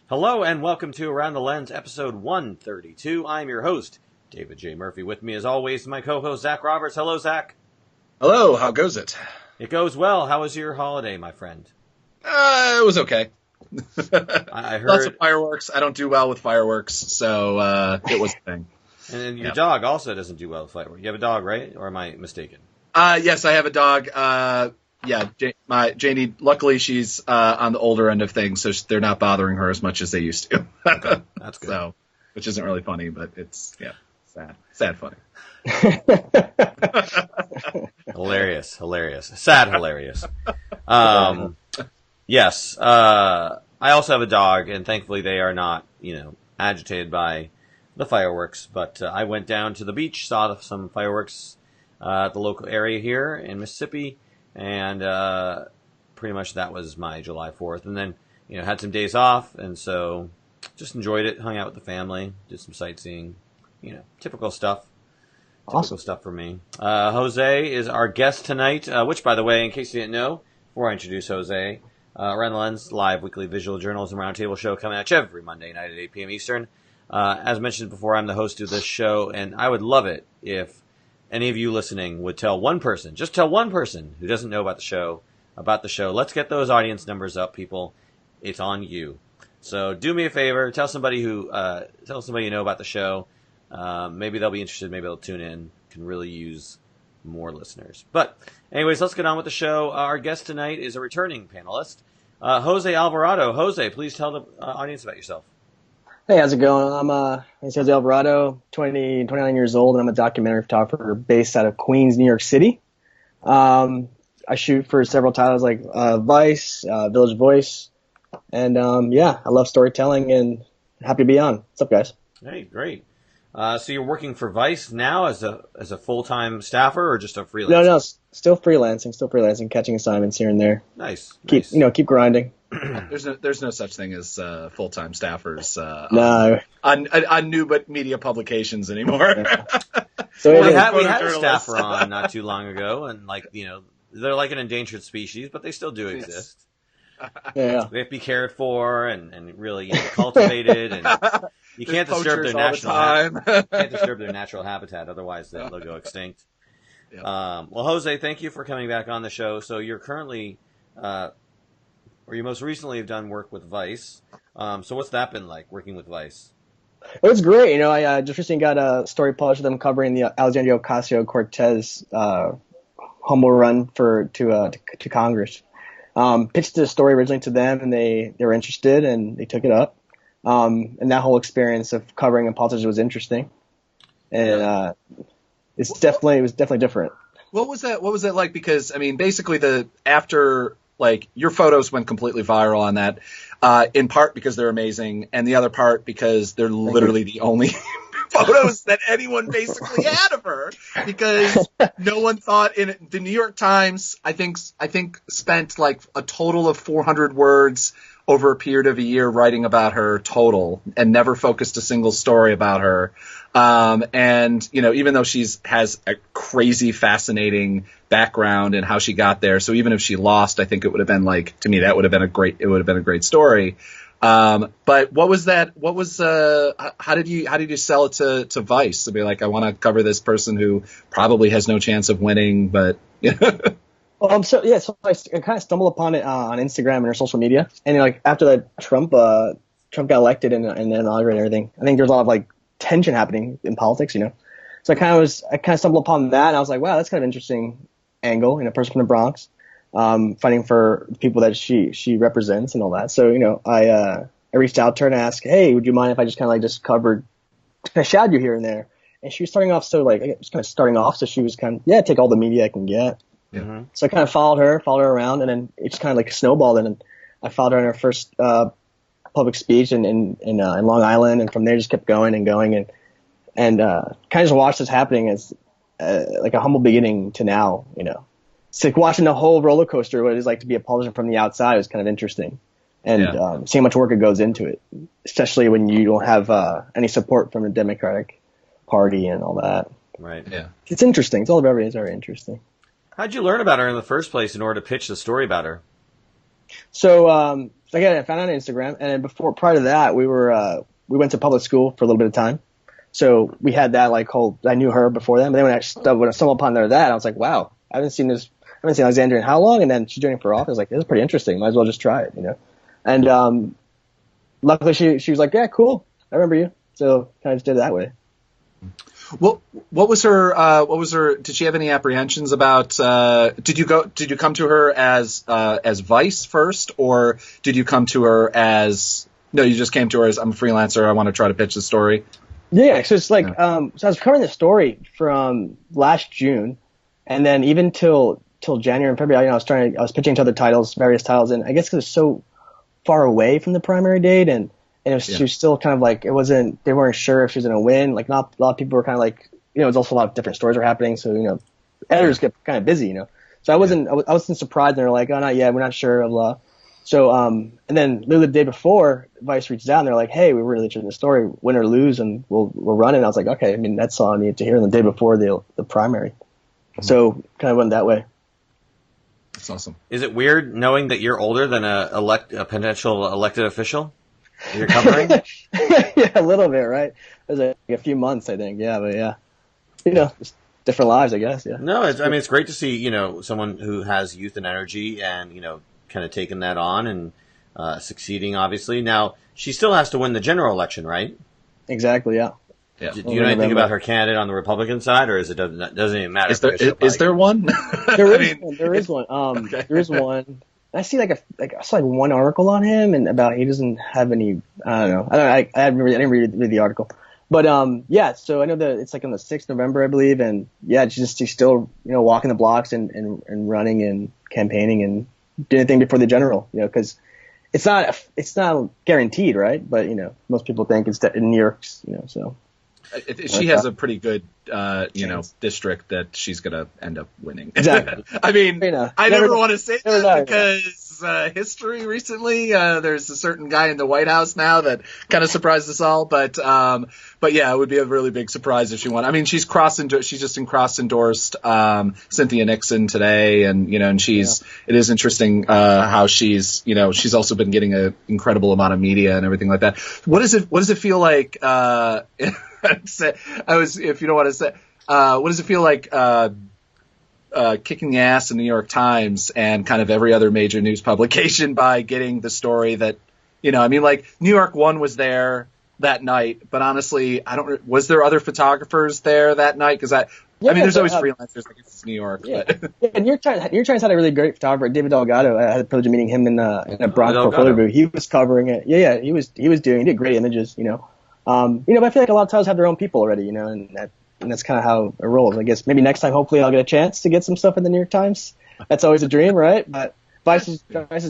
Hello and welcome to Around the Lens, episode 132. I'm your host, David J. Murphy. With me, as always, my co-host, Zach Roberts. Hello, Zach. Hello, how goes it? It goes well. How was your holiday, my friend? It was okay. I heard... Lots of fireworks. I don't do well with fireworks, so it was a thing. And then your dog also doesn't do well with fireworks. You have a dog, right? Or am I mistaken? Yes, I have a dog. Janie, luckily she's on the older end of things, so they're not bothering her as much as they used to. Okay, that's good. So, which isn't really funny, but it's, sad funny. Hilarious. Sad hilarious. Yes, I also have a dog, and thankfully they are not, agitated by the fireworks. But I went down to the beach, saw some fireworks at the local area here in Mississippi, and pretty much that was my July 4th. And then, had some days off, and so just enjoyed it, hung out with the family, did some sightseeing, typical stuff. Awesome. Typical stuff for me. Jose is our guest tonight, which, by the way, in case you didn't know, before I introduce Jose, Around the Lens, live weekly visual journalism roundtable show coming at you every Monday night at 8 p.m. Eastern. As mentioned before, I'm the host of this show, and I would love it if any of you listening would tell one person who doesn't know about the show. Let's get those audience numbers up, people. It's on you. So do me a favor, tell somebody you know about the show. Maybe they'll be interested. Maybe they'll tune in. Can really use more listeners. But anyways, let's get on with the show. Our guest tonight is a returning panelist, Jose Alvarado. Jose, please tell the audience about yourself. Hey, how's it going? I'm Jose Alvarado, 29 years old, and I'm a documentary photographer based out of Queens, New York City. I shoot for several titles like Vice, Village Voice, and I love storytelling and happy to be on. What's up, guys? Hey, great. So you're working for Vice now as a full-time staffer or just a freelancer? No, still freelancing, catching assignments here and there. Nice. Keep grinding. There's no such thing as full-time staffers on new but media publications anymore. Yeah. So we had a staffer on not too long ago, and they're like an endangered species, but they still do exist. Yeah. They have to be cared for and really cultivated, and you can't disturb their natural habitat, otherwise they'll go extinct. Yeah. Well, Jose, thank you for coming back on the show. So you're currently, or you most recently have done work with Vice. So what's that been like, working with Vice? It was great. I just recently got a story published with them covering the Alexandria Ocasio-Cortez humble run to Congress. Pitched the story originally to them, and they were interested, and they took it up. And that whole experience of covering a politician was interesting, and it was definitely different. What was that like? Because basically after your photos went completely viral on that, in part because they're amazing, and the other part because they're literally the only photos that anyone basically had of her, because no one thought in it. The New York Times, I think spent a total of 400 words over a period of a year writing about her total, and never focused a single story about her. And even though has a crazy fascinating background and how she got there, so even if she lost, I think it would have been to me, that would have been a great story. But what was that? How did you sell it to Vice to be like, I want to cover this person who probably has no chance of winning, but So I kind of stumbled upon it on Instagram and her social media, and after that Trump got elected and then inaugurated and everything, I think there's a lot of tension happening in politics, So I kind of stumbled upon that, and I was like, wow, that's kind of interesting angle, a person from the Bronx, fighting for people that she represents and all that. So I reached out to her and asked, hey, would you mind if I just kind of shadowed you here and there? And she was starting off, so she was take all the media I can get. Mm-hmm. So I kind of followed her around, and then it just kind of snowballed, and I followed her in her first public speech in Long Island, and from there just kept going and kind of just watched this happening as a humble beginning to now. It's like watching the whole roller coaster, what it is like to be a politician from the outside, is kind of interesting, and seeing how much work it goes into it, especially when you don't have any support from the Democratic Party and all that. Right. Yeah. It's interesting. It's very interesting. How'd you learn about her in the first place in order to pitch the story about her? So So I found it on Instagram, and then prior to that, we went to public school for a little bit of time. So we had that I knew her before then, but then when I stumbled upon that, I was like, wow, I haven't seen Alexandria in how long? And then she's running for office. Like, this is pretty interesting. Might as well just try it, And luckily she was like, yeah, cool. I remember you. So kind of just did it that way. Well, what was her? Did she have any apprehensions about? Did you come to her as Vice first, or did you come to her as? No, you just came to her as, I'm a freelancer. I want to try to pitch the story. Yeah, so it's so I was covering the story from last June, and then even till January and February, I was pitching to other various titles, and I guess because it's so far away from the primary date, and she was still kind of they weren't sure if she was going to win. Like, not a lot of people were kind of it was also a lot of different stories were happening, so editors get kind of busy, So I wasn't surprised. They're like, oh, not yet, we're not sure, blah. So, and then literally the day before, Vice reached out and they're like, hey, we were really interested in the story, win or lose, and we'll run it. And I was like, okay, I mean, that's all I needed to hear the day before the primary. Mm-hmm. So kind of went that way. That's awesome. Is it weird knowing that you're older than a potential elected official you're covering? Yeah, a little bit, right? It was a few months, I think. Yeah, but yeah. Just different lives, I guess, yeah. No, it's great to see, someone who has youth and energy and, kind of taking that on and succeeding, obviously. Now, she still has to win the general election, right? Exactly, yeah. Do you know anything about her candidate on the Republican side, or doesn't even matter? Is there one? There is one. Okay. There is one. I see I saw one article on him and about he doesn't have any. I don't know. I didn't read the article, but yeah. So I know that it's on the 6th of November, I believe, and yeah, she's still walking the blocks and running and campaigning and doing anything before the general, because it's not guaranteed, right? But most people think it's in New York, so. She has a pretty good, district that she's going to end up winning. Exactly. I mean, I never want to say that because history recently, there's a certain guy in the White House now that kind of surprised us all. But yeah, it would be a really big surprise if she won. I mean, she just cross-endorsed Cynthia Nixon today, and it is interesting how she's also been getting an incredible amount of media and everything like that. What does it feel like? If you don't want to say, what does it feel like kicking the ass in the New York Times and kind of every other major news publication by getting the story that, New York One was there that night, but honestly, was there other photographers there that night? Because there's always freelancers. I guess it's New York. Yeah, but. Yeah. New York Times had a really great photographer, David Delgado. I had the privilege of meeting him in a bronze portfolio booth. He was covering it. Yeah, he did great images, but I feel like a lot of titles have their own people already, and that's kind of how it rolls. I guess maybe next time, hopefully, I'll get a chance to get some stuff in the New York Times. That's always a dream, right? But Vice is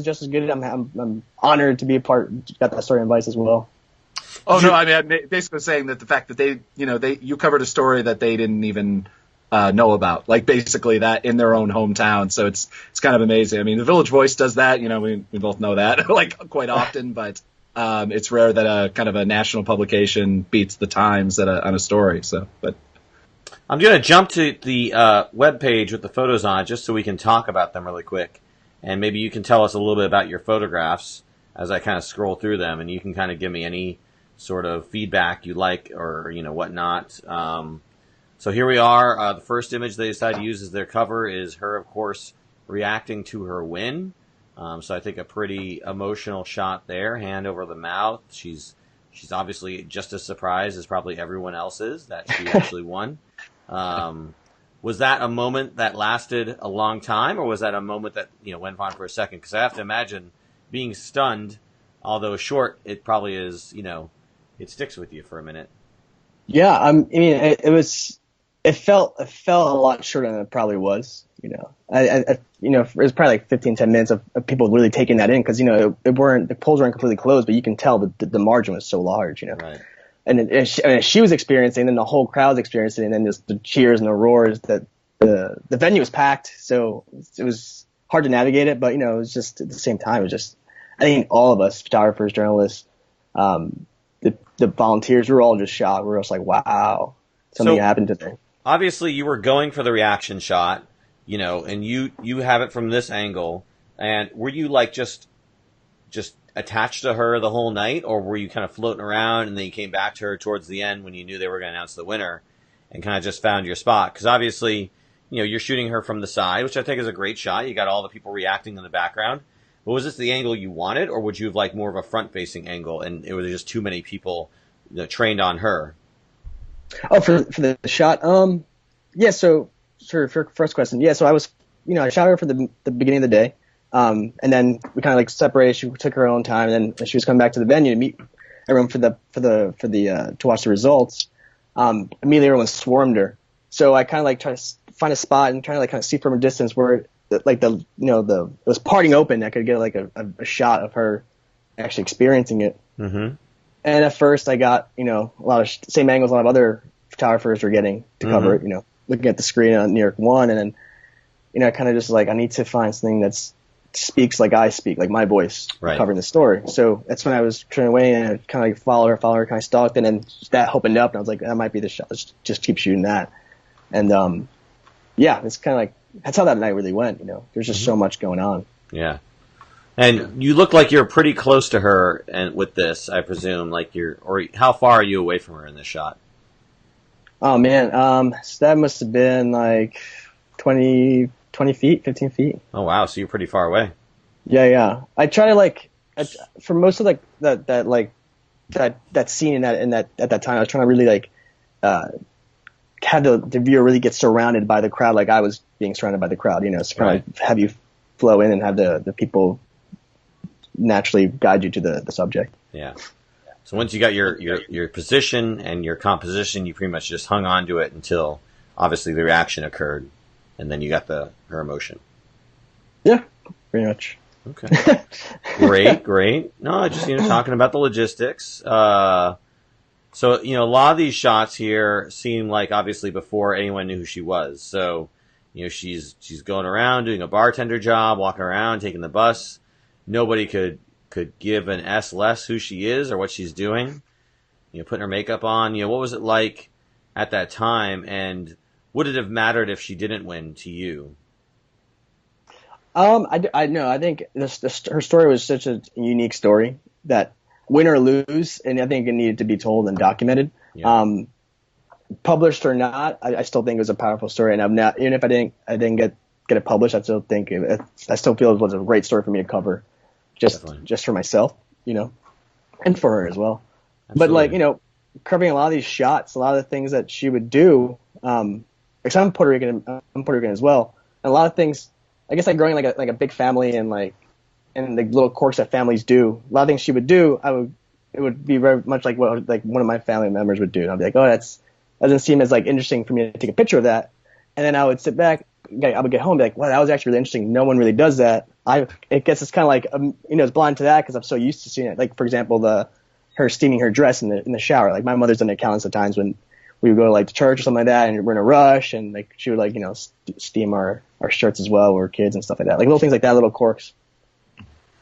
just as good. I'm honored to be got that story in Vice as well. Oh no, I'm basically saying that the fact that you covered a story that they didn't even know about, like basically that in their own hometown. So it's kind of amazing. I mean, the Village Voice does that. We both know that quite often, but. It's rare that a kind of a national publication beats the Times on a story. So, but I'm going to jump to the web page with the photos on it just so we can talk about them really quick, and maybe you can tell us a little bit about your photographs as I kind of scroll through them, and you can kind of give me any sort of feedback you like or whatnot. So here we are. The first image they decided to use as their cover is her, of course, reacting to her win. So I think a pretty emotional shot there, hand over the mouth. She's obviously just as surprised as probably everyone else is that she actually won. Was that a moment that lasted a long time, or was that a moment that went on for a second? Because I have to imagine being stunned, although short, it probably is. It sticks with you for a minute. Yeah, it felt a lot shorter than it probably was. It was probably 15-10 minutes of people really taking that in because the polls weren't completely closed, but you can tell that the margin was so large. Right. And she was experiencing, and the whole crowd's experiencing, and then just the cheers and the roars that the venue was packed, so it was hard to navigate it. But it was just at the same time, it was just I think all of us, photographers, journalists, the volunteers, we were all just shocked. We were just like, wow, something happened today. Obviously, you were going for the reaction shot. And you have it from this angle, and were you just attached to her the whole night, or were you kind of floating around and then you came back to her towards the end when you knew they were going to announce the winner and kind of just found your spot? Because obviously, you're shooting her from the side, which I think is a great shot. You got all the people reacting in the background. But was this the angle you wanted, or would you have liked more of a front-facing angle and it was just too many people trained on her? Oh, for the shot? Yeah, so for first question, yeah, so I was, I shot her for the beginning of the day. And then we kind of like separated. She took her own time, and then she was coming back to the venue to meet everyone to watch the results. Immediately everyone swarmed her. So I kind of like tried to find a spot and trying to like kind of see from a distance where like it was parting open. I could get like a shot of her actually experiencing it. Mm-hmm. And at first I got, a lot of same angles a lot of other photographers were getting to cover it, looking at the screen on New York 1. And then, I kind of just like, I need to find something that speaks like I speak, like my voice, right, covering the story. So that's when I was turning away and I kind of like follow her, kind of stalked. And then that opened up and I was like, that might be the shot. Let's just keep shooting that. And, yeah, it's kind of like, that's how that night really went, There's just so much going on. Yeah. And you look like you're pretty close to her, and with this, I presume, or how far are you away from her in this shot? Oh man, so that must have been like 20 feet, 15 feet. Oh wow, so you're pretty far away. Yeah. I try to for most of that scene at that time, I was trying to really have the viewer really get surrounded by the crowd, like I was being surrounded by the crowd. So kind of have you flow in and have the people naturally guide you to the subject. Yeah. So once you got your position and your composition, you pretty much just hung on to it until obviously the reaction occurred, and then you got her emotion. Yeah, pretty much. Okay. Great. No, just talking about the logistics. So a lot of these shots here seem like obviously before anyone knew who she was. So she's going around doing a bartender job, walking around, taking the bus. Nobody could give an S less who she is or what she's doing. Putting her makeup on. What was it like at that time, and would it have mattered if she didn't win to you? I know. I think her story was such a unique story that win or lose, and I think it needed to be told and documented. Yeah. Published or not, I still think it was a powerful story, and I'm not, even if I didn't get it published, I still feel it was a great story for me to cover, just for myself, and for her as well. Absolutely. But covering a lot of these shots, a lot of the things that she would do, because I'm Puerto Rican as well, and a lot of things, I guess growing like a big family and the little quirks that families do, a lot of things she would do, it would be very much like what one of my family members would do. And I'd be like, oh, that doesn't seem as interesting for me to take a picture of that. And then I would sit back, I would get home and be like, wow, that was actually really interesting. No one really does that. I guess it's kind of like, it's blind to that because I'm so used to seeing it. Like, for example, her steaming her dress in the shower. Like, my mother's done it countless of times when we would go to church or something like that, and we're in a rush, and she would steam our shirts as well. We're kids and stuff like that. Like little things like that, little quirks.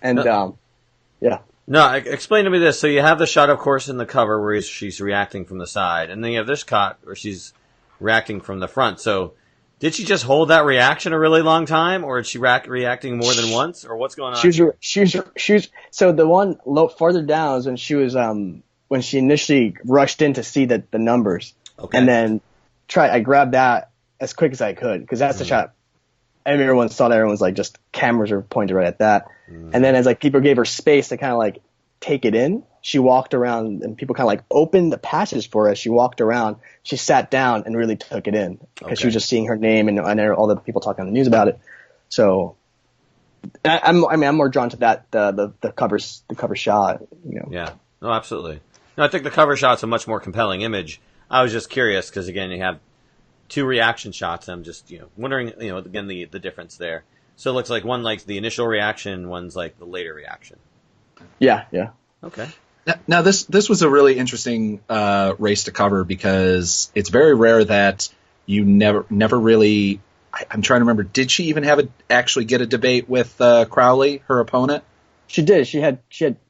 And yeah. No, explain to me this. So you have the shot, of course, in the cover where she's reacting from the side, and then you have this shot where she's reacting from the front. So did she just hold that reaction a really long time, or is she reacting more than once, or what's going on? She was so the one farther down is when she was when she initially rushed in to see the numbers, okay, and then I grabbed that as quick as I could because that's the shot. Everyone saw that. Everyone's just cameras are pointed right at that. And then as people gave her space to kind of take it in, she walked around and people kind of opened the passage for her. As she walked around, she sat down and really took it in because she was just seeing her name and all the people talking on the news about it. So I'm more drawn to that the cover shot. Yeah. No, absolutely. No, I think the cover shot's a much more compelling image. I was just curious because again, you have two reaction shots. I'm just wondering again the difference there. So it looks like one the initial reaction, one's the later reaction. Yeah. Okay. Now this was a really interesting race to cover because it's very rare that you never really. I'm trying to remember. Did she even actually get a debate with Crowley, her opponent? She did. She had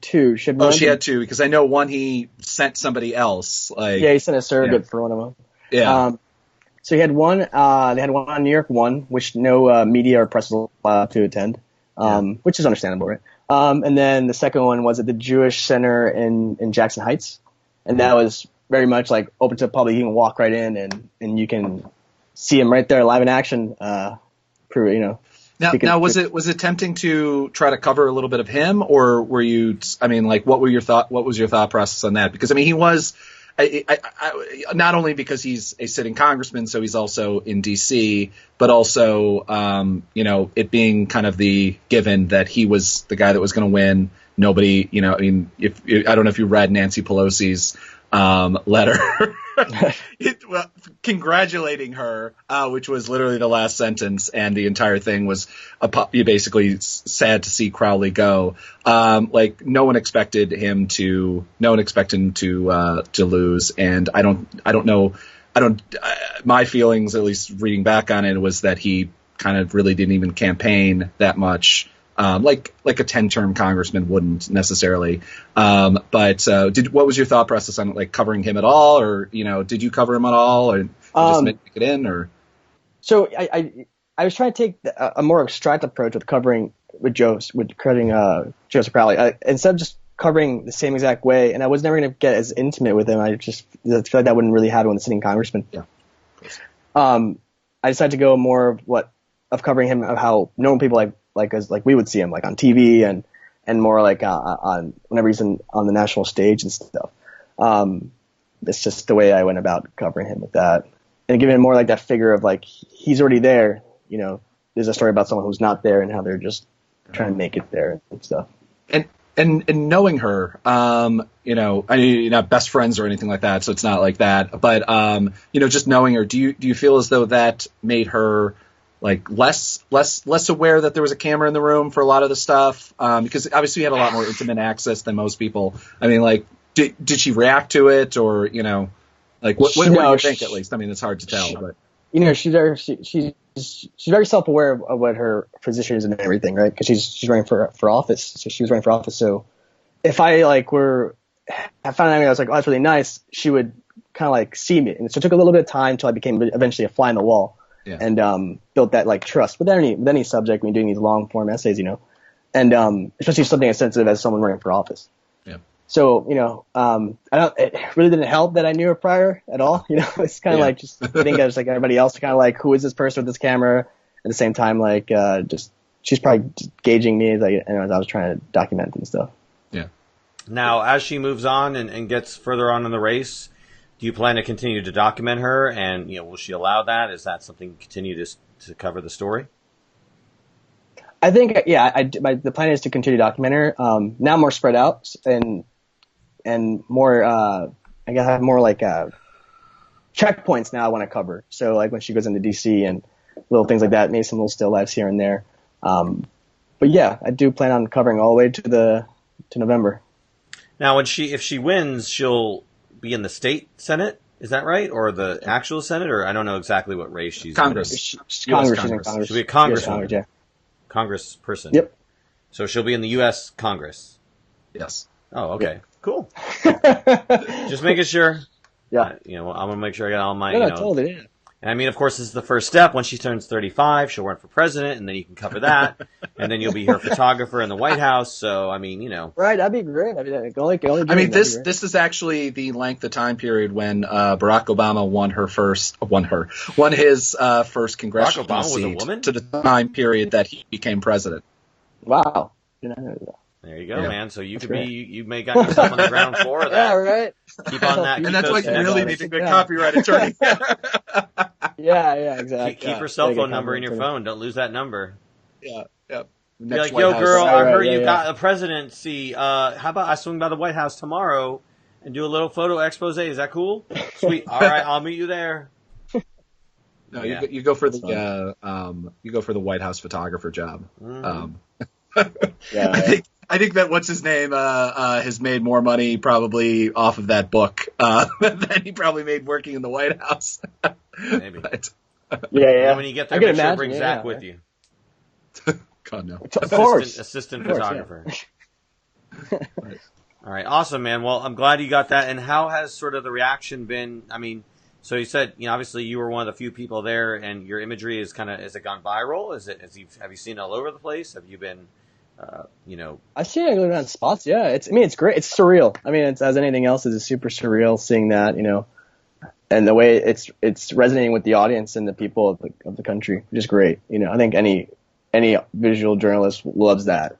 two. She had two because I know one he sent somebody else. He sent a surrogate for one of them. Yeah. So he had one. They had one on New York 1, which no media or press was allowed to attend. which is understandable, right? And then the second one was at the Jewish Center in Jackson Heights, and that was very much like open to the public. You can walk right in and you can see him right there live in action. Now, was it tempting to try to cover a little bit of him, or were you? I mean, like, what was your thought process on that? Because I mean, he was. Not only because he's a sitting congressman, so he's also in D.C., but also, it being kind of the given that he was the guy that was going to win. Nobody, I mean, I don't know if you read Nancy Pelosi's letter congratulating her, which was literally the last sentence, and the entire thing was basically sad to see Crowley go. Like no one expected him to lose, and I don't know. My feelings, at least reading back on it, was that he kind of really didn't even campaign that much. Like a 10-term congressman wouldn't necessarily. But what was your thought process on like covering him at all, or did you cover him at all, or just make it in, or? So I was trying to take a more abstract approach with covering Joseph Crowley. Instead of just covering the same exact way, and I was never going to get as intimate with him. I feel like that wouldn't really happen with a sitting congressman. Yeah. I decided to go more of covering him, of how normal people like we would see him like on TV and more like on whenever he's on the national stage and stuff. It's just the way I went about covering him with that, and giving him more like that figure of like he's already there. There's a story about someone who's not there and how they're just trying to make it there and stuff. And knowing her, I mean, you're not best friends or anything like that, so it's not like that. But just knowing her, do you feel as though that made her like less aware that there was a camera in the room for a lot of the stuff? Because obviously you had a lot more intimate access than most people. I mean, like, did she react to it, or like what do you think? At least, I mean, it's hard to tell, but she's very self-aware of what her position is and everything, right? Because she's running for office, so she was running for office. So if I I found out I was like, oh, that's really nice, she would kind of like see me, and so it took a little bit of time until I became eventually a fly on the wall. Yeah. And built that like trust with any subject when you're doing these long form essays, and especially something as sensitive as someone running for office. Yeah. So it really didn't help that I knew her prior at all. It's kind of like just think I was like everybody else, kind of like, who is this person with this camera? At the same time, like just she's probably just gauging me as I was trying to document and stuff. Yeah. Now, as she moves on and gets further on in the race, do you plan to continue to document her, and will she allow that? Is that something you continue to cover the story? I think the plan is to continue to document her. Now more spread out and more I guess I have more like checkpoints now I want to cover. So like when she goes into DC and little things like that, maybe some little still lives here and there. But yeah, I do plan on covering all the way to November. Now, if she wins, she'll be in the state Senate, is that right? Or the actual Senate? Or I don't know exactly what race she's Congress. in. Congress. She'll be a congresswoman. Congress, yeah. Congressperson. Yep. So she'll be in the U.S. Congress. Yes. Oh, okay. Yep. Cool. Just making sure. Yeah. I'm going to make sure I got all my, totally, yeah. And I mean, of course, this is the first step. When she turns 35, she'll run for president, and then you can cover that. And then you'll be her photographer in the White House. So, I mean, Right, that'd be great. This is actually the length of time period when Barack Obama won his first congressional Barack Obama seat was a woman? to the time period that he became president. Wow. There you go, man. So you you may got yourself on the ground floor of that. Yeah, right. Keep on that. And that's why you really need to be a copyright attorney. Yeah, exactly. Keep her cell phone number in your phone. Don't lose that number. Yeah. Be like, yo, girl, I heard you got a presidency. How about I swing by the White House tomorrow and do a little photo expose? Is that cool? Sweet. All right, I'll meet you there. No, you go for the White House photographer job. Mm-hmm. I think that what's his name has made more money probably off of that book than he probably made working in the White House. Maybe. Yeah. And when you get there, make sure to bring Zach with you. God no. Of course. Assistant photographer. All right, awesome, man. Well, I'm glad you got that. And how has sort of the reaction been? I mean, So you said, obviously you were one of the few people there, and your imagery has it gone viral? Have you seen it all over the place? Have you been, I've seen it going on spots. Yeah, it's great. It's surreal. I mean, it's as anything else, it's super surreal seeing that, and the way it's resonating with the audience and the people of the country, which is great. I think any visual journalist loves that.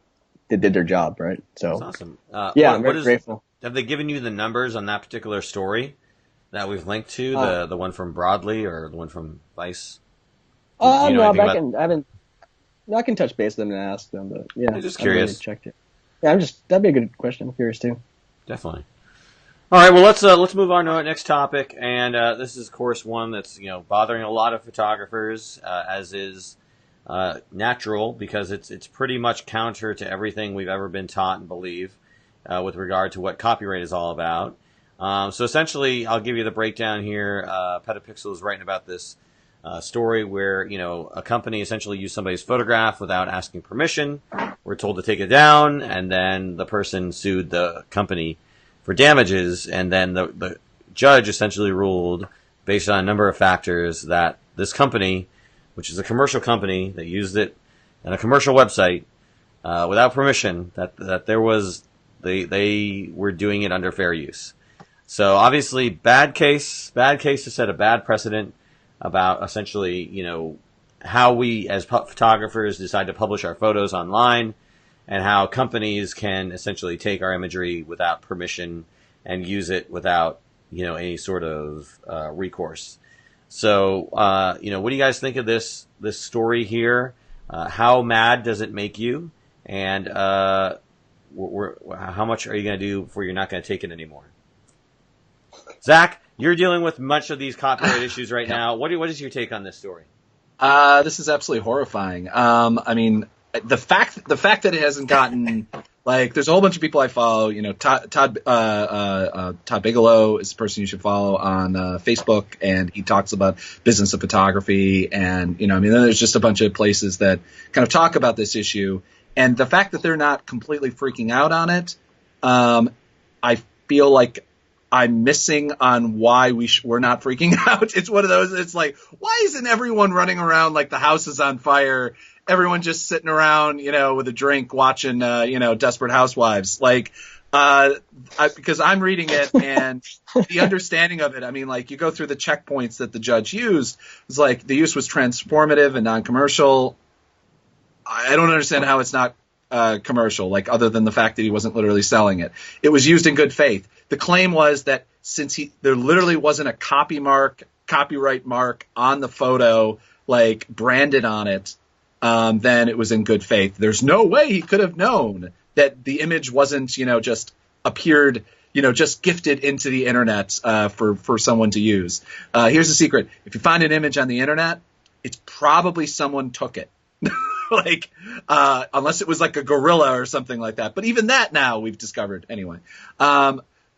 They did their job, right? So that's awesome. I'm very grateful. Have they given you the numbers on that particular story that we've linked to, the one from Broadly or the one from Vice? I can touch base with them and ask them, but yeah, I'm just curious. Really checked it. Yeah, that'd be a good question. I'm curious too. Definitely. All right, well let's move on to our next topic, and this is of course one that's bothering a lot of photographers, as is natural, because it's pretty much counter to everything we've ever been taught and believe with regard to what copyright is all about. So essentially, I'll give you the breakdown here. Petapixel is writing about this story where, a company essentially used somebody's photograph without asking permission. We're told to take it down, and then the person sued the company for damages, and then the judge essentially ruled, based on a number of factors, that this company, which is a commercial company that used it on a commercial website without permission, that they were doing it under fair use. So obviously, bad case to set a bad precedent about essentially, how we as photographers decide to publish our photos online, and how companies can essentially take our imagery without permission and use it without, any sort of recourse. So, what do you guys think of this story here? How mad does it make you? And how much are you going to do before you're not going to take it anymore? Zach, you're dealing with much of these copyright issues right now. What is your take on this story? This is absolutely horrifying. I mean, the fact that it hasn't gotten, there's a whole bunch of people I follow. Todd Bigelow is the person you should follow on Facebook, and he talks about business of photography, and then there's just a bunch of places that kind of talk about this issue, and the fact that they're not completely freaking out on it, I feel like I'm missing on why we're not freaking out. It's one of those. It's like, why isn't everyone running around like the house is on fire? Everyone just sitting around, with a drink, watching, Desperate Housewives. Because I'm reading it, and the understanding of it. I mean, you go through the checkpoints that the judge used. It's like the use was transformative and non-commercial. I don't understand how it's not commercial, other than the fact that he wasn't literally selling it. It was used in good faith. The claim was that since there literally wasn't a copyright mark on the photo, branded on it, then it was in good faith. There's no way he could have known that the image wasn't, just appeared, just gifted into the internet for someone to use. Here's the secret. If you find an image on the internet, it's probably someone took it. Unless it was a gorilla or something like that. But even that now we've discovered anyway.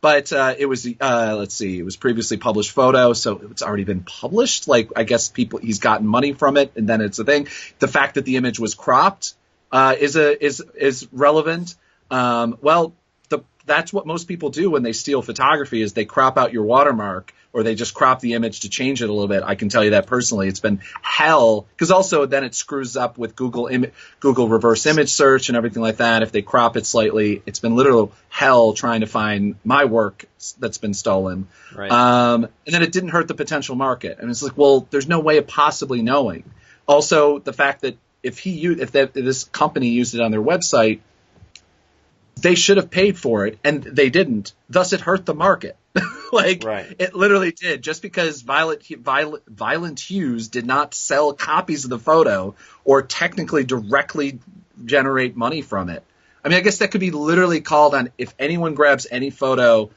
But it was, let's see, it was previously published photo, so it's already been published. I guess he's gotten money from it, and then it's a thing. The fact that the image was cropped is relevant. That's what most people do when they steal photography, is they crop out your watermark, or they just crop the image to change it a little bit. I can tell you that personally. It's been hell, because also then it screws up with Google reverse image search and everything like that. If they crop it slightly, it's been literal hell trying to find my work that's been stolen. Right. And then it didn't hurt the potential market. And it's there's no way of possibly knowing. Also, the fact that if this company used it on their website, they should have paid for it, and they didn't. Thus, it hurt the market. Right. It literally did. Just because Violent Hughes did not sell copies of the photo or technically directly generate money from it. I mean, I guess that could be literally called on if anyone grabs any photo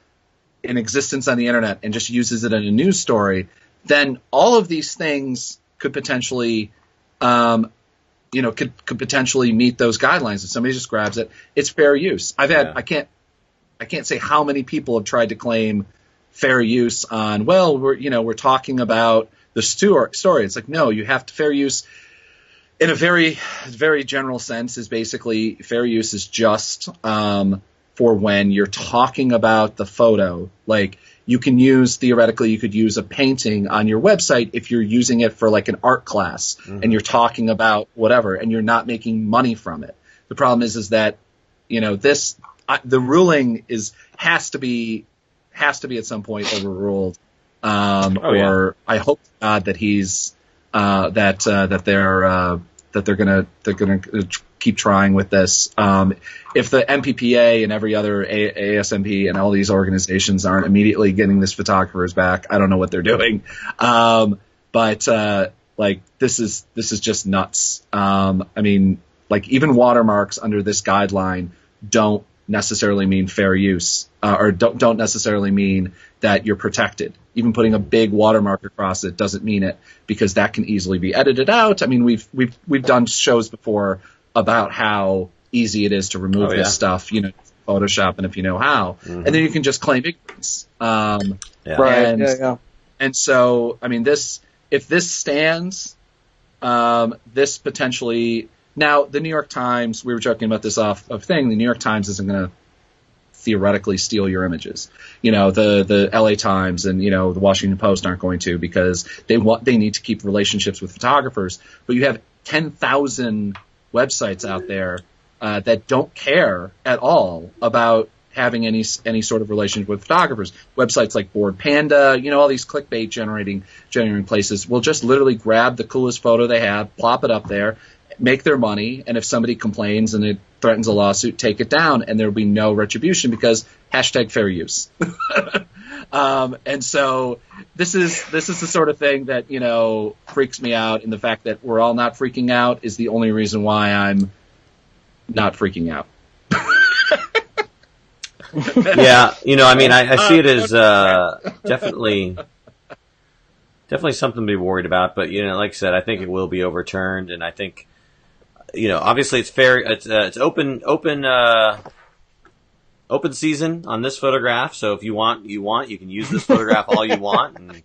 in existence on the internet and just uses it in a news story, then all of these things could potentially could potentially meet those guidelines. If somebody just grabs it, it's fair use. I can't say how many people have tried to claim fair use on, we're talking about the story. It's no, you have to fair use in a very, very general sense is basically fair use is just for when you're talking about the photo. theoretically, you could use a painting on your website if you're using it for like an art class and you're talking about whatever and you're not making money from it. The problem is that, the ruling has to be at some point overruled. Or I hope to God that he's that they're gonna keep trying with this. If the MPPA and every other ASMP and all these organizations aren't immediately getting this photographers back, I don't know what they're doing. But this is just nuts. I mean, like even watermarks under this guideline don't necessarily mean fair use, or don't necessarily mean that you're protected. Even putting a big watermark across it doesn't mean it, because that can easily be edited out. I mean, we've done shows before about how easy it is to remove this stuff, Photoshop, and if you know how, and then you can just claim ignorance. And so, I mean, if this stands, this potentially. Now, the New York Times, we were joking about this off of thing. The New York Times isn't going to theoretically steal your images. The LA Times and, the Washington Post aren't going to, because they need to keep relationships with photographers. But you have 10,000 websites out there that don't care at all about having any sort of relationship with photographers. Websites like Bored Panda, all these clickbait generating places will just literally grab the coolest photo they have, plop it up there, make their money, and if somebody complains and it threatens a lawsuit, take it down, and there will be no retribution because #fair use. And so this is the sort of thing that freaks me out, and the fact that we're all not freaking out is the only reason why I'm not freaking out. Yeah, I mean, I see it as definitely something to be worried about. But like I said, I think it will be overturned, and I think obviously it's fair. It's open season on this photograph. So if you want, you can use this photograph all you want. And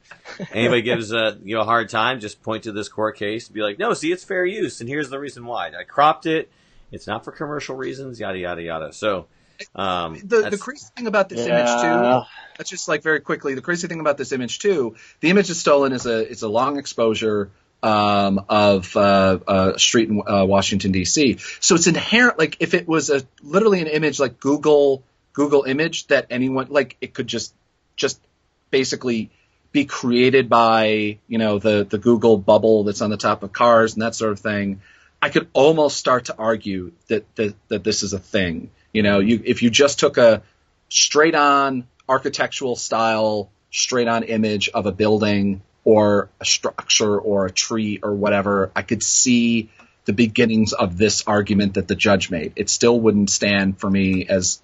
anybody gives a hard time, just point to this court case and be like, no, see, it's fair use, and here's the reason why. I cropped it. It's not for commercial reasons. Yada yada yada. So. The crazy thing about this image too, that's just like very quickly. The crazy thing about this image too, the image is stolen is a long exposure of a street in Washington D.C. So it's inherent. Like if it was literally an image like Google image that anyone, like, it could just basically be created by the Google bubble that's on the top of cars and that sort of thing. I could almost start to argue that this is a thing. If you just took a straight-on architectural style, straight-on image of a building or a structure or a tree or whatever, I could see the beginnings of this argument that the judge made. It still wouldn't stand for me as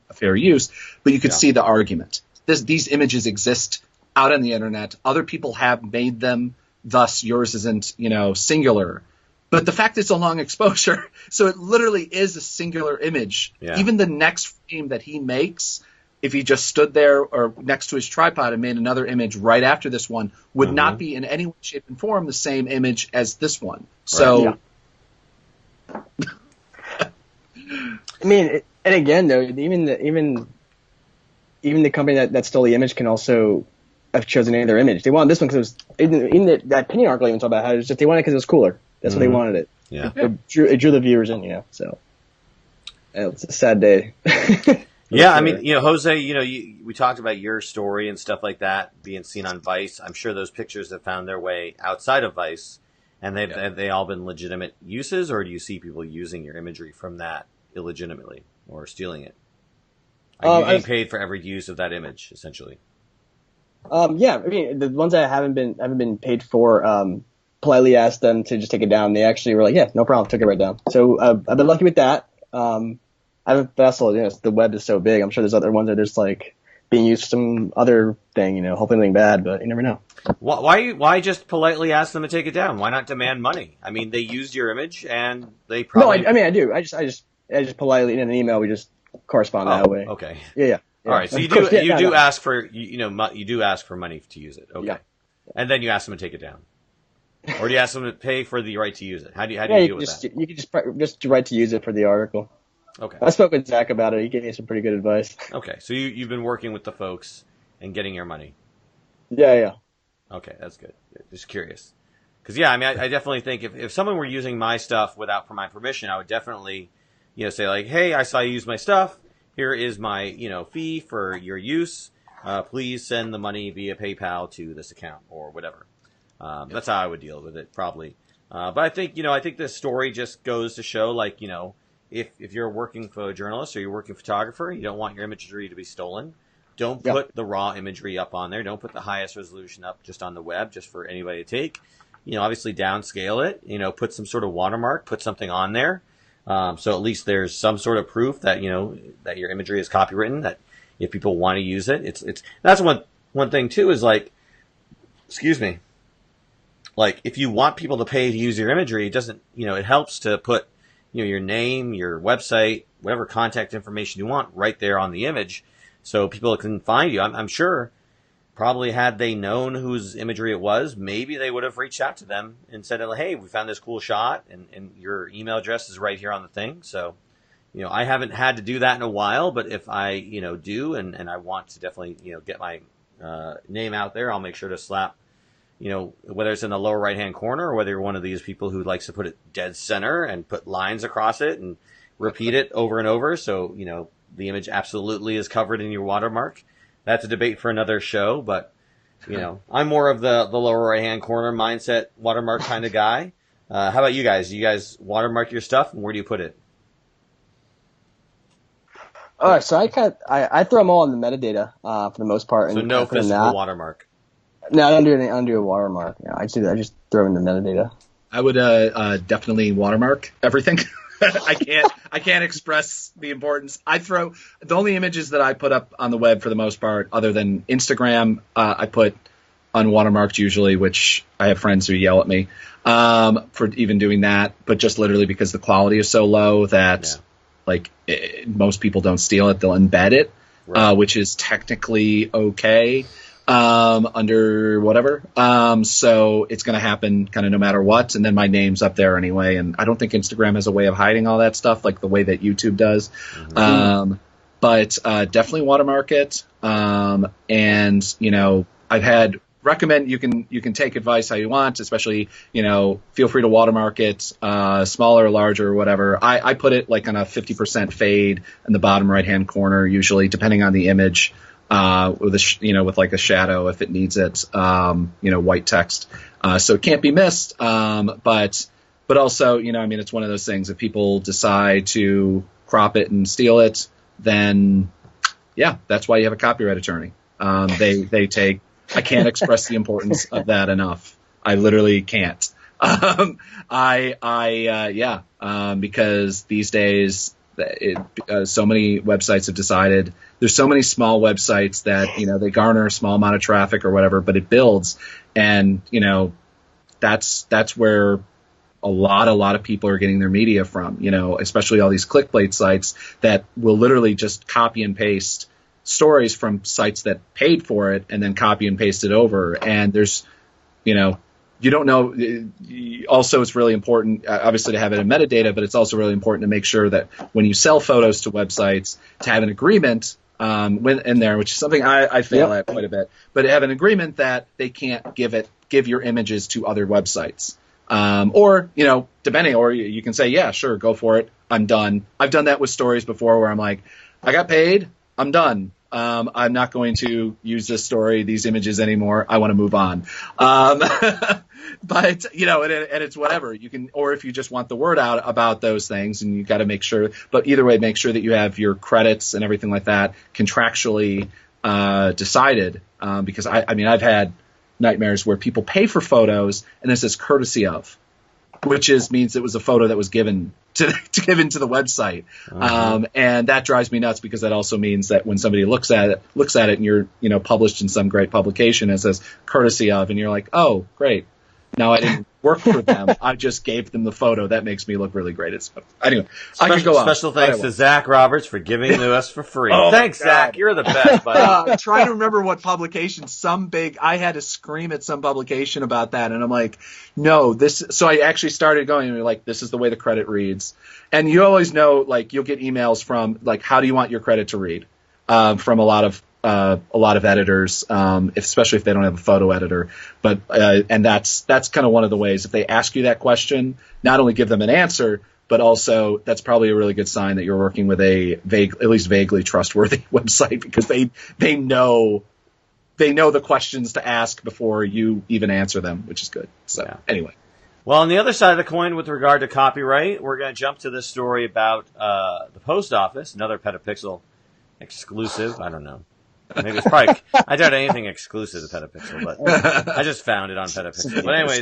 a fair use, but you could see the argument. These images exist out on the internet. Other people have made them. Thus, yours isn't, singular. But the fact it's a long exposure, so it literally is a singular image. Yeah. Even the next frame that he makes, if he just stood there or next to his tripod and made another image right after this one, would not be in any way, shape, and form the same image as this one. So, I mean, and again, though, even the company that stole the image can also have chosen another image. They wanted this one because it was even that opinion article even talked about how it was just they wanted it because it was cooler. That's what they wanted it. Yeah. It drew the viewers in, so it's a sad day. Yeah, I mean, Jose, we talked about your story and stuff like that being seen on Vice. I'm sure those pictures have found their way outside of Vice, and have they all been legitimate uses, or do you see people using your imagery from that illegitimately or stealing it? Are you getting paid for every use of that image, essentially? Yeah, I mean, the ones that haven't been paid for, politely asked them to just take it down. They actually were like, yeah, no problem, took it right down. So I've been lucky with that. I haven't, but also, the web is so big. I'm sure there's other ones that are just like being used for some other thing, hopefully nothing bad, but you never know. Why just politely ask them to take it down? Why not demand money? I mean, they used your image and they probably... No, I mean, I do. I just politely, in an email, we just correspond that way. Okay. Yeah. All right. So you do ask for, you do ask for money to use it. Okay. Yeah. And then you ask them to take it down. Or do you ask them to pay for the right to use it? How do you deal with that? You can just right to use it for the article. Okay. I spoke with Zach about it. He gave me some pretty good advice. Okay. So you've been working with the folks, and getting your money? Yeah. Okay, that's good. Just curious. Because, yeah, I mean, I definitely think if someone were using my stuff without my permission, I would definitely, say like, hey, I saw you use my stuff. Here is my, fee for your use. Please send the money via PayPal to this account or whatever. That's how I would deal with it, probably. But I think, I think this story just goes to show, like, if you're a working photojournalist or you're a working photographer, you don't want your imagery to be stolen. Don't put the raw imagery up on there. Don't put the highest resolution up just on the web, just for anybody to take. Obviously downscale it. Put some sort of watermark. Put something on there, so at least there's some sort of proof that that your imagery is copywritten. That if people want to use it, it's that's one thing too. Is like, excuse me, like if you want people to pay to use your imagery, it doesn't. It helps to put your name, your website, whatever contact information you want right there on the image, so people can find you. I'm sure. Probably had they known whose imagery it was, maybe they would have reached out to them and said, hey, we found this cool shot, and your email address is right here on the thing. So, I haven't had to do that in a while, but if I, do, and I want to definitely, get my name out there, I'll make sure to slap, whether it's in the lower right-hand corner or whether you're one of these people who likes to put it dead center and put lines across it and repeat it over and over. So, the image absolutely is covered in your watermark. That's a debate for another show, but, I'm more of the lower right-hand corner mindset watermark kind of guy. How about you guys? Do you guys watermark your stuff, and where do you put it? All right, so I throw them all in the metadata for the most part. So no physical watermark? No, I don't do a watermark. No, I just throw in the metadata. I would definitely watermark everything. I can't express the importance. The only images that I put up on the web for the most part, other than Instagram, I put unwatermarked usually, which I have friends who yell at me for even doing that, but just literally because the quality is so low that most people don't steal it, they'll embed it, right. Which is technically okay. Under whatever. So it's going to happen kind of no matter what. And then my name's up there anyway. And I don't think Instagram has a way of hiding all that stuff like the way that YouTube does. Mm-hmm. But definitely watermark it. And, I've had recommend you can take advice how you want, especially, feel free to watermark it, smaller or larger or whatever. I put it like on a 50% fade in the bottom right-hand corner, usually depending on the image. With like a shadow if it needs it, white text. So it can't be missed. But also, it's one of those things. If people decide to crop it and steal it, then yeah, that's why you have a copyright attorney. They take. I can't express the importance of that enough. I literally can't. Because these days. So many websites have decided there's so many small websites that they garner a small amount of traffic or whatever, but it builds, and that's where a lot of people are getting their media from. Especially all these clickbait sites that will literally just copy and paste stories from sites that paid for it and then copy and paste it over, and there's you don't know. Also, it's really important, obviously, to have it in metadata, but it's also really important to make sure that when you sell photos to websites, to have an agreement in there, which is something I fail at quite a bit, but have an agreement that they can't give your images to other websites. Or you can say, yeah, sure, go for it. I'm done. I've done that with stories before where I'm like, I got paid. I'm done. I'm not going to use this story, these images anymore. I want to move on. But, and it's whatever you can, or if you just want the word out about those things, and you got to make sure, but either way, make sure that you have your credits and everything like that contractually decided. Because I've had nightmares where people pay for photos and it says courtesy of, which means it was a photo that was given to the website. Uh-huh. And that drives me nuts because that also means that when somebody looks at it and you're, published in some great publication, it says courtesy of, and you're like, oh, great. Now I didn't work for them. I just gave them the photo. That makes me look really great. Anyway, I could go on. Special thanks to Zach Roberts for giving to us for free. Thanks, Zach. You're the best, buddy. Trying to remember what publication, I had to scream at some publication about that. And I'm like, no, so I actually started going and like, this is the way the credit reads. And you always know, like, you'll get emails from like, how do you want your credit to read? From a lot of a lot of editors, especially if they don't have a photo editor. But and that's kind of one of the ways. If they ask you that question, not only give them an answer, but also that's probably a really good sign that you're working with a at least vaguely trustworthy website, because they know the questions to ask before you even answer them, which is good. So anyway. Well, on the other side of the coin, with regard to copyright, we're going to jump to this story about the post office, another Petapixel exclusive. I don't know. Maybe it's probably, I doubt anything exclusive to Petapixel, but I just found it on Petapixel. But anyways.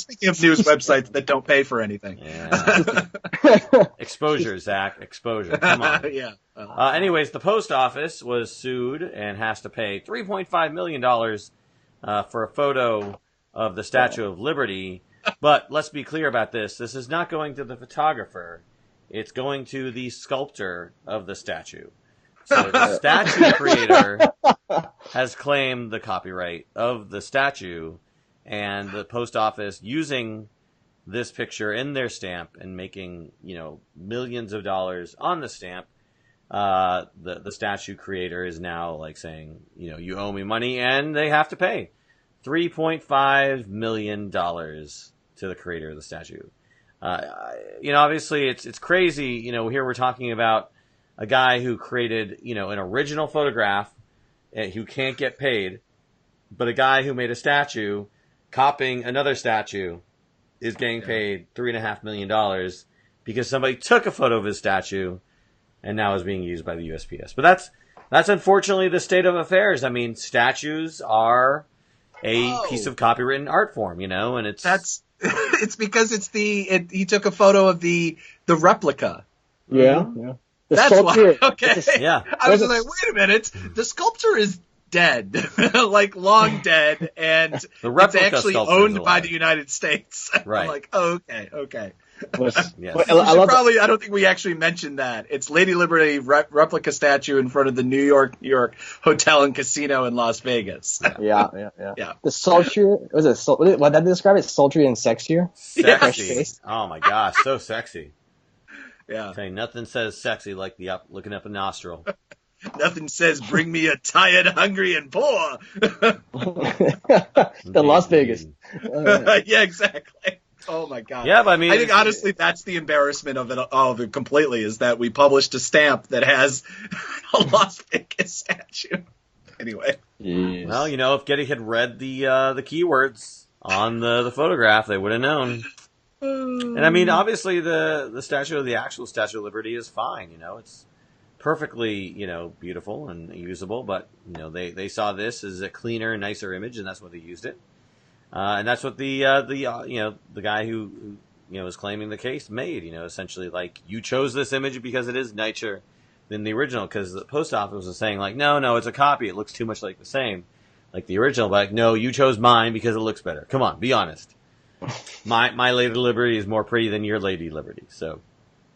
Speaking of news websites that don't pay for anything. Yeah. Exposure, Zach. Exposure. Come on. Yeah. Anyways, the post office was sued and has to pay $3.5 million for a photo of the Statue of Liberty. But let's be clear about this. This is not going to the photographer. It's going to the sculptor of the statue. So the statue creator has claimed the copyright of the statue, and the post office, using this picture in their stamp and making, millions of dollars on the stamp, the statue creator is now like saying, you owe me money, and they have to pay $3.5 million to the creator of the statue. Obviously it's crazy. Here we're talking about a guy who created, an original photograph who can't get paid, but a guy who made a statue copying another statue is getting paid $3.5 million because somebody took a photo of his statue and now is being used by the USPS. But that's unfortunately the state of affairs. I mean, statues are a piece of copywritten art form, and it's it's because he took a photo of the replica. Yeah, yeah. That's why. Okay. Yeah. I was like, wait a minute. The sculptor is dead, like long dead, and it's actually owned by the United States. Right. I'm like, okay. Yes. I don't think we actually mentioned that. It's Lady Liberty replica statue in front of the New York Hotel and Casino in Las Vegas. Yeah. The sultry, what did that describe it? Sultry and sexier? Sexy. Oh my gosh, so sexy. Yeah. Okay, nothing says sexy like looking up a nostril. Nothing says bring me a tired, hungry, and poor. The Las Vegas. Yeah, exactly. Oh my God. Yeah, but I think honestly that's the embarrassment of it completely, is that we published a stamp that has a Las Vegas statue. Anyway. Yes. Well, if Getty had read the keywords on the photograph, they would have known. And I mean, obviously the actual Statue of Liberty is fine, it's perfectly, beautiful and usable, but, they saw this as a cleaner, nicer image, and that's why they used it. And that's what the guy who is claiming the case made, essentially like, you chose this image because it is nicer than the original, because the post office was saying like, no, it's a copy. It looks too much like the same, like the original, but like, no, you chose mine because it looks better. Come on, be honest. My Lady Liberty is more pretty than your Lady Liberty. So,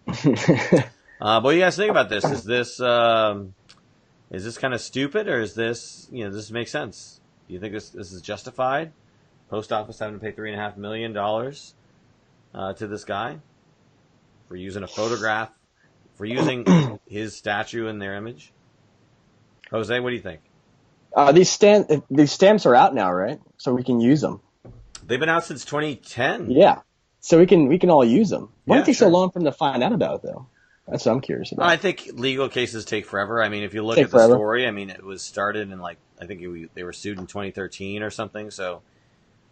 but what do you guys think about this? Is this kind of stupid, or is this, does this make sense? Do you think this is justified? Post office having to pay $3.5 million to this guy for using a photograph, for using his statue in their image? Jose, what do you think? These stamps are out now, right? So we can use them. They've been out since 2010. Yeah, so we can all use them. Why did it take so sure. long for them to find out about it, though? That's what I'm curious about. I think legal cases take forever. I mean, if you look at the story, I mean, it was started in they were sued in 2013 or something. So,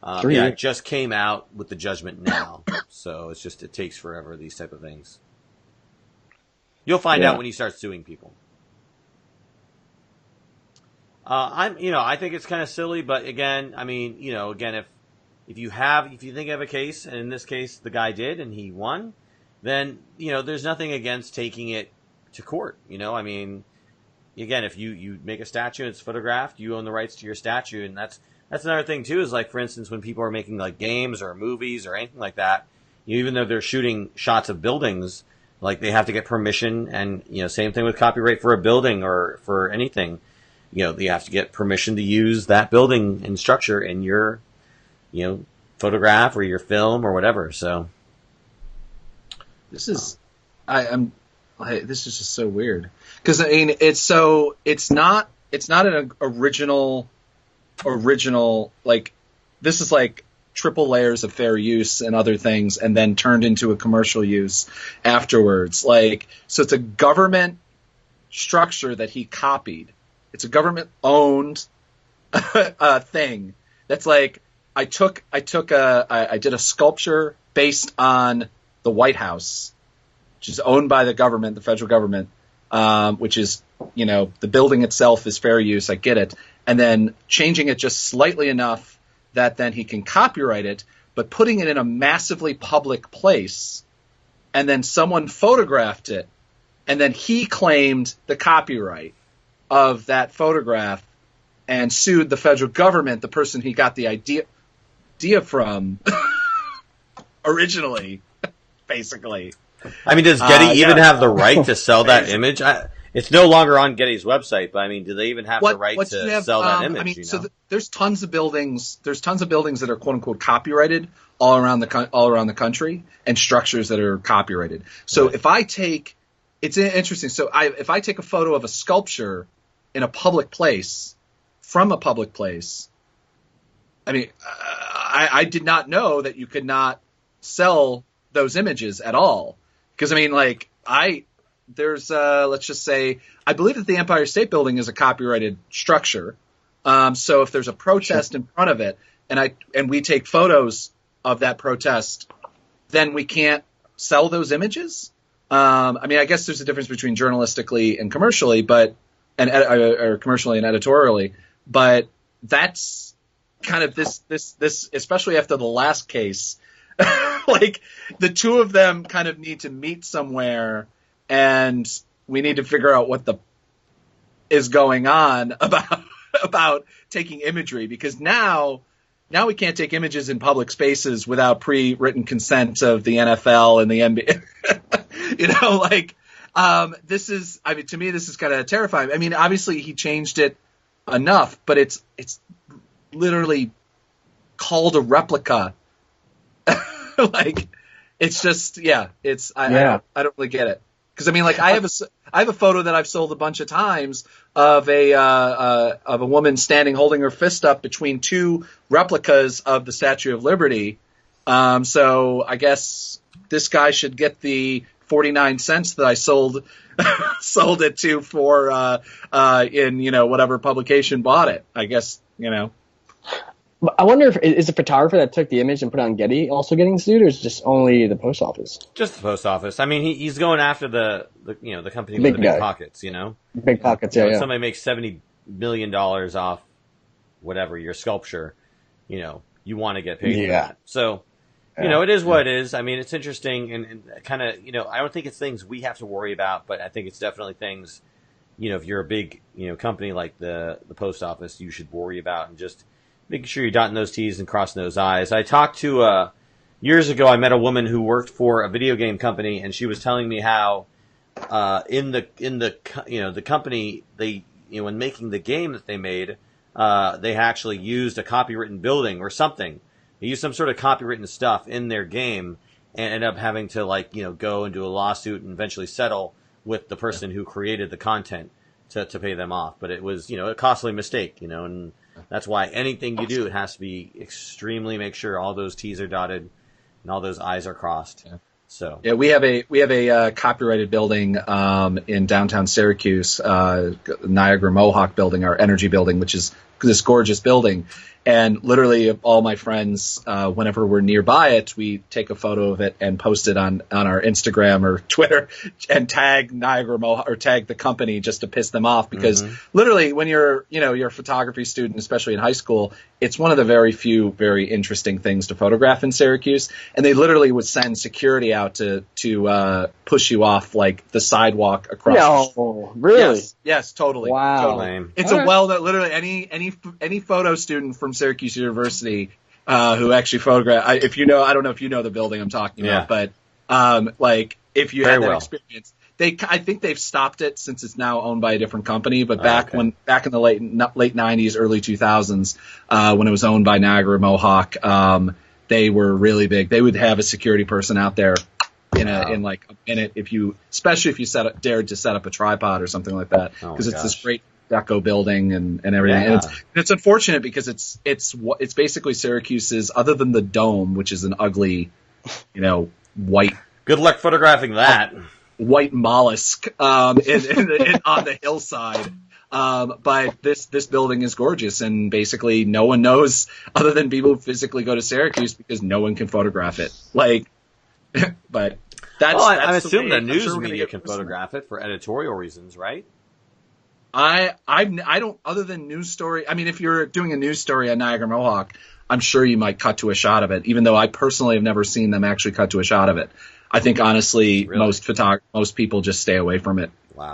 it just came out with the judgment now. So it takes forever, these type of things. You'll find out when you start suing people. I think it's kind of silly, but again, I mean, if you think of a case, and in this case the guy did and he won, then, there's nothing against taking it to court. I mean, again, if you make a statue and it's photographed, you own the rights to your statue. And that's another thing too, is like, for instance, when people are making like games or movies or anything like that, even though they're shooting shots of buildings, like they have to get permission. And, same thing with copyright for a building or for anything, they have to get permission to use that building and structure in your, photograph or your film or whatever. So this is, this is just so weird, because I mean, it's not an original like this is like triple layers of fair use and other things, and then turned into a commercial use afterwards. Like, so it's a government structure that he copied. It's a government owned thing. That's like I did a sculpture based on the White House, which is owned by the government, the federal government, which is, the building itself is fair use. I get it. And then changing it just slightly enough that then he can copyright it, but putting it in a massively public place, and then someone photographed it, and then he claimed the copyright of that photograph and sued the federal government, the person he got the idea from originally, basically. I mean, does Getty even have the right to sell that image? It's no longer on Getty's website, but I mean, do they even have the right to sell that image? I mean, there's tons of buildings. There's tons of buildings that are quote unquote copyrighted all around the country, and structures that are copyrighted. So right. It's interesting. So if I take a photo of a sculpture in a public place, from a public place, I mean, I did not know that you could not sell those images at all. Because I mean, like there's let's just say, I believe that the Empire State Building is a copyrighted structure. So if there's a protest in front of it, and we take photos of that protest, then we can't sell those images. I mean, I guess there's a difference between journalistically and commercially, or commercially and editorially. But that's kind of this, especially after the last case. Like, the two of them kind of need to meet somewhere, and we need to figure out what is going on about taking imagery, because now we can't take images in public spaces without pre-written consent of the NFL and the NBA. To me, this is kind of terrifying. I mean, obviously he changed it enough, but it's literally called a replica. Like, it's just, I don't really get it. Because I mean, like, I have a photo that I've sold a bunch of times of a woman holding her fist up between two replicas of the Statue of Liberty. So I guess this guy should get the 49 cents that I sold it to for in whatever publication bought it. I guess. I wonder if is the photographer that took the image and put it on Getty also getting sued, or is it just only the post office? Just the post office. I mean, he's going after the company with the big pockets. Big pockets. Yeah. Somebody makes $70 million off whatever your sculpture. You want to get paid for that. So, it is what it is. I mean, it's interesting and kind of I don't think it's things we have to worry about, but I think it's definitely things if you're a big company like the post office, you should worry about, and just making sure you're dotting those T's and crossing those I's. I talked to, years ago, I met a woman who worked for a video game company, and she was telling me how, in the company, they, when making the game that they made, they actually used a copywritten building or something. They used some sort of copywritten stuff in their game, and ended up having to go and do a lawsuit and eventually settle with the person who created the content to pay them off. But it was, a costly mistake, and that's why anything you do, it has to be extremely, make sure all those T's are dotted and all those I's are crossed. Yeah. So we have a copyrighted building in downtown Syracuse, Niagara Mohawk building, our energy building, which is this gorgeous building. And literally all my friends, whenever we're nearby it, we take a photo of it and post it on our Instagram or Twitter and tag Niagara Mohawk or tag the company just to piss them off. Because literally when you're a photography student, especially in high school, it's one of the very few very interesting things to photograph in Syracuse. And they literally would send security out to push you off like the sidewalk across. No, really? Yes, totally. Wow. Totally. It's literally any photo student from Syracuse University who actually photographed. I don't know if you know the building I'm talking about, but if you had that experience, I think they've stopped it since it's now owned by a different company. But back in the late 90s, early 2000s, when it was owned by Niagara Mohawk, they were really big. They would have a security person out there especially if you dared to set up a tripod or something like that, because it's this Deco building and everything. Yeah. And it's unfortunate because it's basically Syracuse's, other than the dome, which is an ugly, white. Good luck photographing that. White mollusk on the hillside. But this building is gorgeous, and basically no one knows other than people who physically go to Syracuse because no one can photograph it. But that's. Well, that's I assume the news sure media can photograph it for editorial reasons, right? I don't, other than news story. I mean, if you're doing a news story on Niagara Mohawk, I'm sure you might cut to a shot of it, even though I personally have never seen them actually cut to a shot of it. I think honestly, Really? most people just stay away from it. Wow.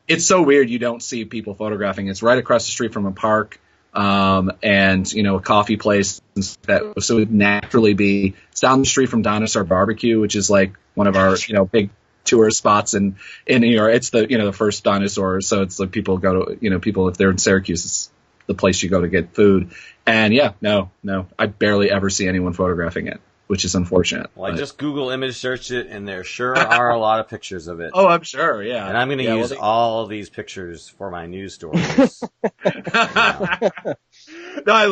It's so weird you don't see people photographing. It's right across the street from a park, and a coffee place. So it would naturally be. It's down the street from Dinosaur Barbecue, which is like one of our big tourist spots in New York. It's the first dinosaur, so it's like people go to people, if they're in Syracuse, it's the place you go to get food. And no, I barely ever see anyone photographing it, which is unfortunate. Well, I just Google image searced it, and there sure are a lot of pictures of it. Oh, I'm sure, yeah. And I'm going to use all of these pictures for my news stories. No,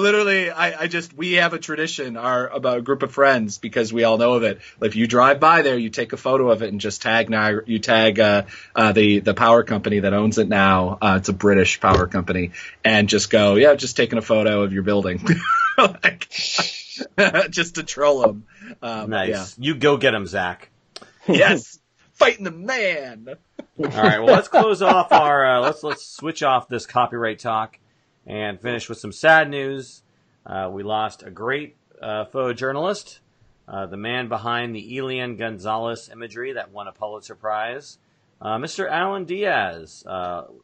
we have a tradition, about a group of friends, because we all know of it. If you drive by there, you take a photo of it and just tag the power company that owns it now. It's a British power company, and just go, just taking a photo of your building, just to troll them. Nice. Yeah. You go get him, Zach. Yes, fighting the man. All right. Well, let's close off our. Let's switch off this copyright talk and finish with some sad news. We lost a great photojournalist, the man behind the Elian Gonzalez imagery that won a Pulitzer Prize. Mr. Alan Diaz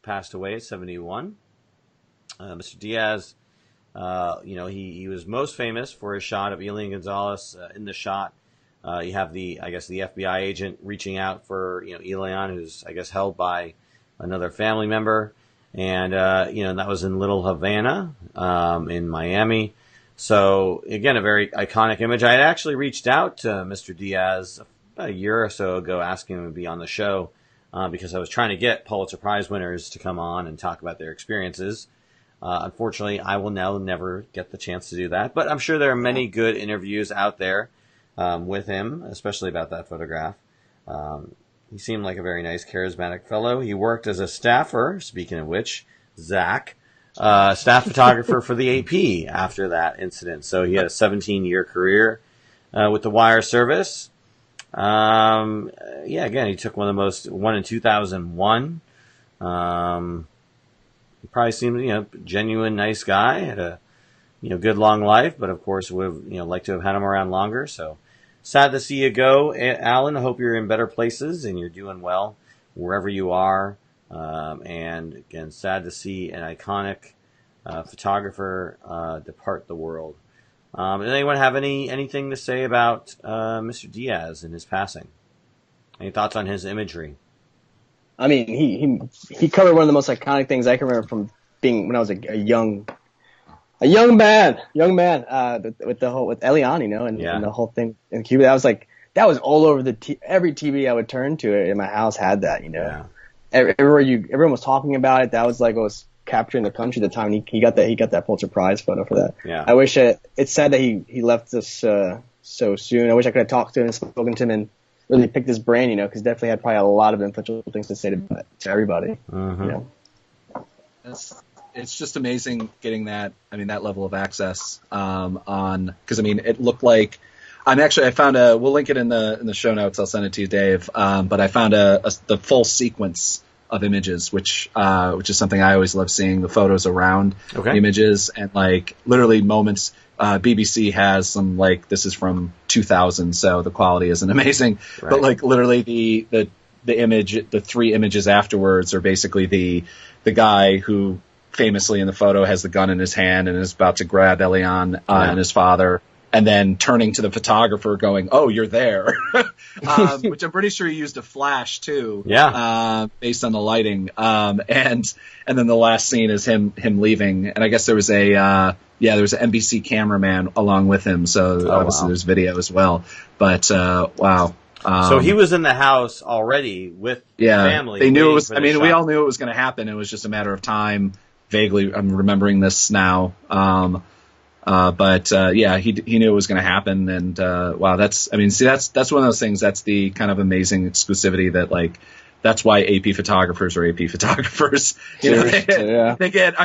passed away at 71. Mr. Diaz, he was most famous for his shot of Elian Gonzalez. In the shot, you have the FBI agent reaching out for Elian, who's held by another family member. And, that was in Little Havana, in Miami. So, again, a very iconic image. I had actually reached out to Mr. Diaz about a year or so ago asking him to be on the show, because I was trying to get Pulitzer Prize winners to come on and talk about their experiences. Unfortunately, I will now never get the chance to do that. But I'm sure there are many good interviews out there, with him, especially about that photograph. He seemed like a very nice, charismatic fellow. He worked as a staffer, speaking of which, Zach, staff photographer for the AP after that incident. So he had a 17-year career with the wire service. Again, he took one in 2001. He probably seemed, genuine, nice guy, had a, good long life, but of course would have, liked to have had him around longer. So sad to see you go, Alan. I hope you're in better places and you're doing well wherever you are. And again, sad to see an iconic photographer depart the world. Does anyone have anything to say about Mr. Diaz and his passing? Any thoughts on his imagery? I mean, he covered one of the most iconic things I can remember from being when I was a young man, with Elian, and the whole thing in Cuba. That was all over every TV I would turn to in my house had that, Yeah. Everyone was talking about it. That was like what was capturing the country at the time. He got that Pulitzer Prize photo for that. Yeah. I wish it's sad that he left us so soon. I wish I could have talked to him and spoken to him and really picked his brain, because definitely had probably a lot of influential things to say to everybody. Mm-hmm. It's just amazing getting that level of access because it looked like I found we'll link it in the show notes. I'll send it to you, Dave. But I found the full sequence of images, which is something I always love seeing, the photos around the images and literally moments. BBC has some this is from 2000, so the quality isn't amazing, right. But literally the image, the three images afterwards are basically the guy who famously in the photo has the gun in his hand and is about to grab Elian and his father, and then turning to the photographer going, "Oh, you're there," which I'm pretty sure he used a flash too, based on the lighting. And then the last scene is him leaving, and I guess there was an NBC cameraman along with him, so obviously there's video as well. But wow. So he was in the house already with family. They knew it was. We all knew it was going to happen. It was just a matter of time. Vaguely, I'm remembering this now. But he knew it was going to happen, and wow, that's one of those things. That's the kind of amazing exclusivity that that's why AP photographers are AP photographers. They get.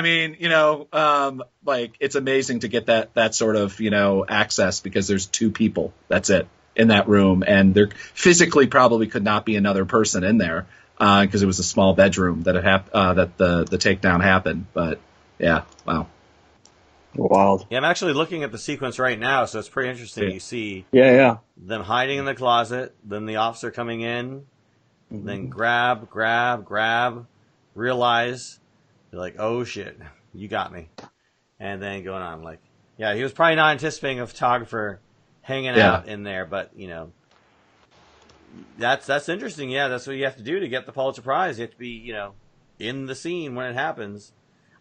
It's amazing to get that sort of access because there's two people. That's it in that room, and there physically probably could not be another person in there because it was a small bedroom that that the takedown happened. But yeah, wow. Wild. Yeah, I'm actually looking at the sequence right now, so it's pretty interesting. Yeah. You see them hiding in the closet, then the officer coming in, then grab, realize, they're like, oh shit, you got me. And then going on, he was probably not anticipating a photographer hanging out in there, but, that's interesting. Yeah, that's what you have to do to get the Pulitzer Prize. You have to be, in the scene when it happens.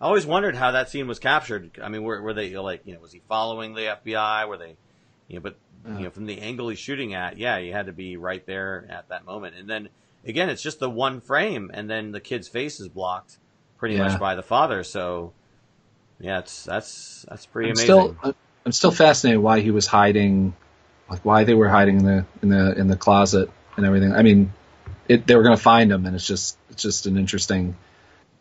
I always wondered how that scene was captured. I mean, were they was he following the FBI? Were they, from the angle he's shooting at, you had to be right there at that moment. And then again, it's just the one frame, and then the kid's face is blocked pretty much by the father. So, that's pretty amazing. I'm still fascinated why he was hiding, why they were hiding in the closet and everything. I mean, they were going to find him, and it's just an interesting,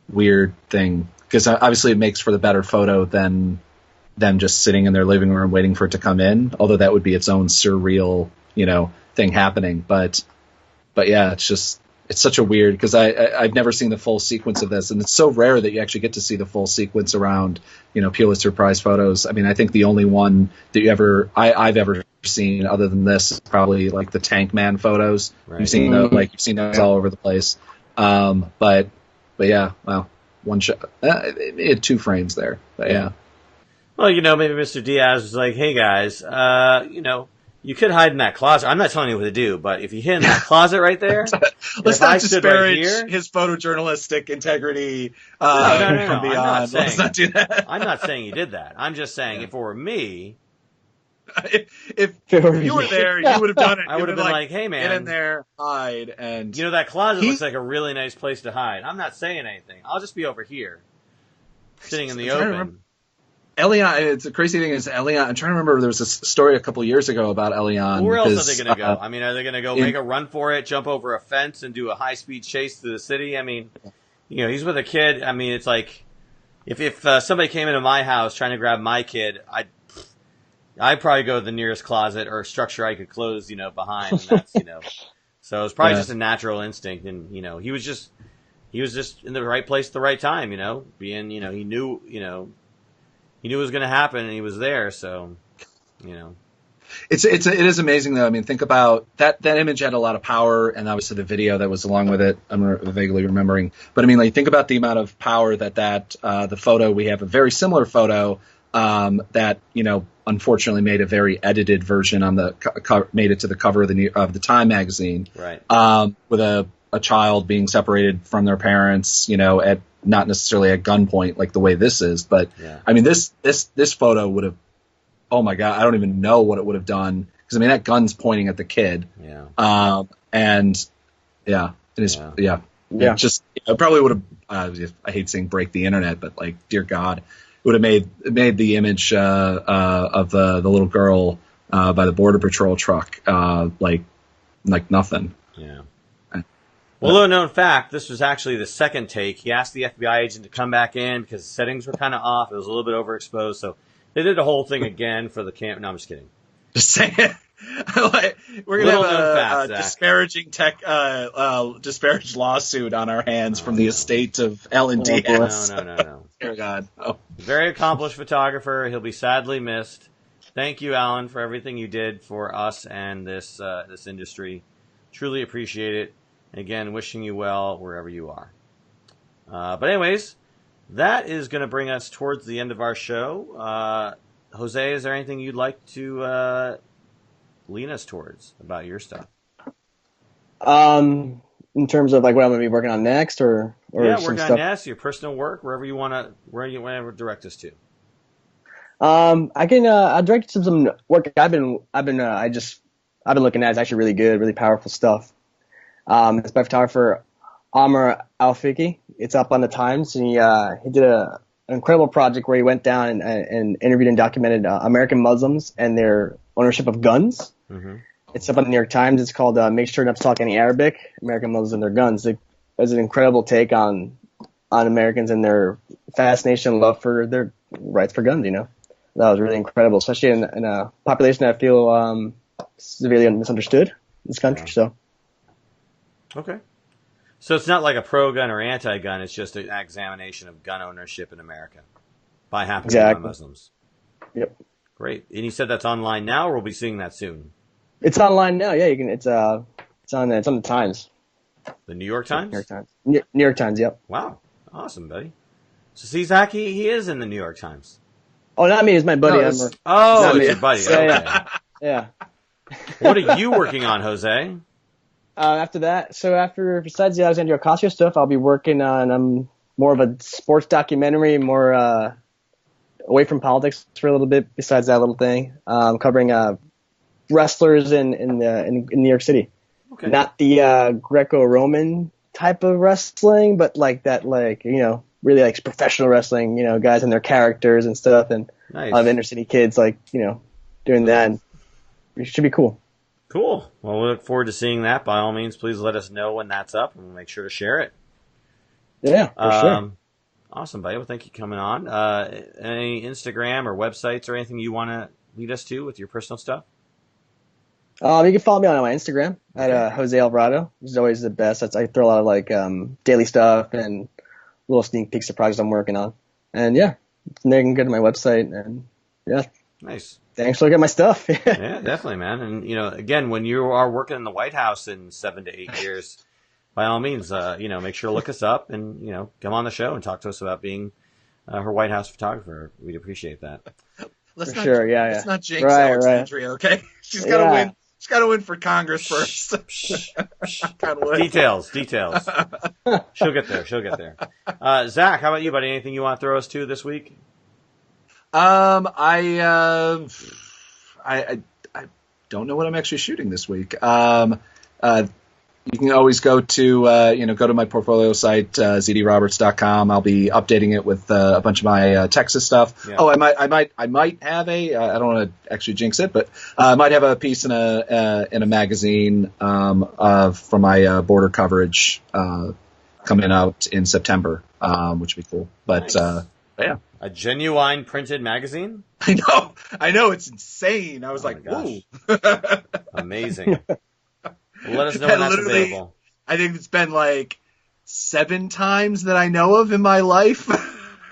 weird thing. Because obviously it makes for the better photo than them just sitting in their living room waiting for it to come in. Although that would be its own surreal, thing happening. But yeah, it's such a weird, because I've never seen the full sequence of this, and it's so rare that you actually get to see the full sequence around, Pulitzer Prize photos. I mean, I think the only one that I've ever seen other than this is probably the Tank Man photos. Right. You've seen those all over the place. But yeah, wow. One shot. It had two frames there, but yeah. Well, maybe Mr. Diaz was like, "Hey guys, you could hide in that closet. I'm not telling you what to do, but if you hid in that closet right there, let's not disparage his photojournalistic integrity. No. I'm not saying, let's not do that. I'm not saying you did that. I'm just saying if it were me." If you were there, you would have done it. I would have been like, "Hey, man, get in there, hide." And that closet looks like a really nice place to hide. I'm not saying anything. I'll just be over here, sitting in the open. Elian, it's the crazy thing is Elian. I'm trying to remember. There was a story a couple years ago about Elian. Where else are they going to go? I mean, are they going to go make a run for it, jump over a fence, and do a high-speed chase through the city? I mean, he's with a kid. I mean, it's like if somebody came into my house trying to grab my kid, I'd probably go to the nearest closet or structure I could close, behind. And that's, so it was probably just a natural instinct. And, he was just in the right place at the right time, being, he knew it was going to happen and he was there. So, it is amazing though. I mean, think about that image had a lot of power, and obviously the video that was along with it, I'm vaguely remembering, but I mean, think about the amount of power that the photo, we have a very similar photo, that unfortunately made a very edited version on the made it to the cover of the Time magazine, right? With a child being separated from their parents, at not necessarily at gunpoint like the way this is, but I mean this photo would have, oh my god, I don't even know what it would have done, because I mean that gun's pointing at the kid, and it probably would have. I hate saying break the internet, but dear God. Would have made the image of the little girl by the Border Patrol truck like nothing. Yeah. Well, little known fact, this was actually the second take. He asked the FBI agent to come back in because the settings were kind of off. It was a little bit overexposed, so they did the whole thing again for the camp. No, I'm just kidding. Just saying. We're gonna have a disparaging disparaged lawsuit on our hands from the estate of Alan Diaz. No. Dear God. Oh. Very accomplished photographer. He'll be sadly missed. Thank you, Alan, for everything you did for us and this industry. Truly appreciate it. And again, wishing you well wherever you are. But anyways, that is going to bring us towards the end of our show. Jose, is there anything you'd like to lean us towards about your stuff? In terms of what I'm going to be working on next, or working on next, your personal work, wherever you want to direct us to. I can I'll direct to some work I I've been looking at. It's actually really good, really powerful stuff. It's by photographer Amr Al-Fiki. It's up on the Times, and he did an incredible project where he went down and interviewed and documented American Muslims and their ownership of guns. Mm-hmm. It's up on the New York Times. It's called Make Sure Not to Talk Any Arabic, American Muslims and Their Guns. It was an incredible take on Americans and their fascination and love for their rights for guns, That was really incredible, especially in a population that I feel severely misunderstood in this country. So. Okay. So it's not like a pro-gun or anti-gun. It's just an examination of gun ownership in America by Muslims. Yep. Great. And you said that's online now, or we'll be seeing that soon? It's online now. Yeah, you can. It's on the Times. The New York Times? New York Times. New York Times. Yep. Wow. Awesome, buddy. So see, Zach, he is in the New York Times. Oh, not me. It's my buddy. It's your buddy. Yeah. Okay. Yeah. What are you working on, Jose? After that, besides the Alexandria Ocasio stuff, I'll be working on more of a sports documentary, more away from politics for a little bit. Besides that little thing, covering wrestlers in New York City. Okay. Not the Greco-Roman type of wrestling, but like that, really like professional wrestling. Guys and their characters and stuff, and inner city kids doing that. And it should be cool. Cool. Well, we look forward to seeing that. By all means, please let us know when that's up, and we'll make sure to share it. Yeah, for sure. Awesome, buddy. Well, thank you for coming on. Any Instagram or websites or anything you want to lead us to with your personal stuff? You can follow me on my Instagram at Jose Alvarado, which is always the best. I throw a lot of daily stuff and little sneak peeks of projects I'm working on. And yeah, then you can go to my website and yeah. Nice. Thanks for looking at my stuff. Yeah, definitely, man. And, again, when you are working in the White House in 7 to 8 years, by all means, make sure to look us up and, come on the show and talk to us about being her White House photographer. We'd appreciate that. Let's not jinx Alexandria, okay? She's got to win. She's got to win for Congress first. Details. She'll get there. Zach, how about you, buddy? Anything you want to throw us to this week? I don't know what I'm actually shooting this week. You can always go to my portfolio site, zdroberts.com. I'll be updating it with a bunch of my Texas stuff. Yeah. Oh, I might have I don't want to actually jinx it, but I might have a piece in a magazine from my border coverage coming out in September, which would be cool. But nice. Yeah. A genuine printed magazine? I know, it's insane. I was ooh. Amazing. Let us know when that's available. I think it's been 7 times that I know of in my life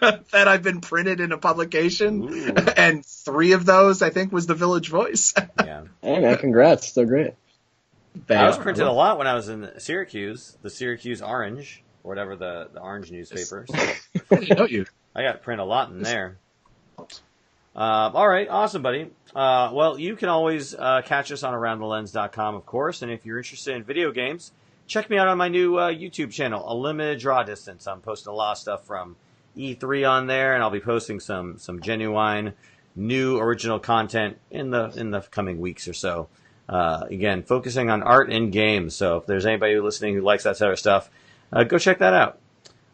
that I've been printed in a publication. Ooh. And 3 of those, I think, was the Village Voice. Yeah. Hey, man, congrats. So great. I was printed a lot when I was in Syracuse, the Syracuse Orange, or whatever the Orange newspaper. So. I got print a lot in there. All right, awesome, buddy. Well, you can always catch us on AroundTheLens.com, of course, and if you're interested in video games, check me out on my new YouTube channel, A Limited Draw Distance. I'm posting a lot of stuff from E3 on there, and I'll be posting some genuine, new, original content in the coming weeks or so. Again, focusing on art and games, so if there's anybody listening who likes that sort of stuff, go check that out.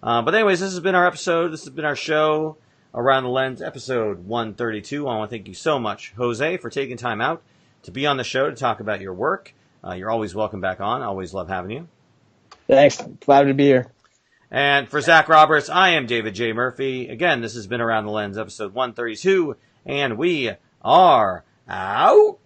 But anyways, this has been our episode. This has been our show, Around the Lens, episode 132. I want to thank you so much, Jose, for taking time out to be on the show to talk about your work. You're always welcome back on. I always love having you. Thanks. Glad to be here. And for Zach Roberts, I am David J. Murphy. Again, this has been Around the Lens, episode 132, and we are out.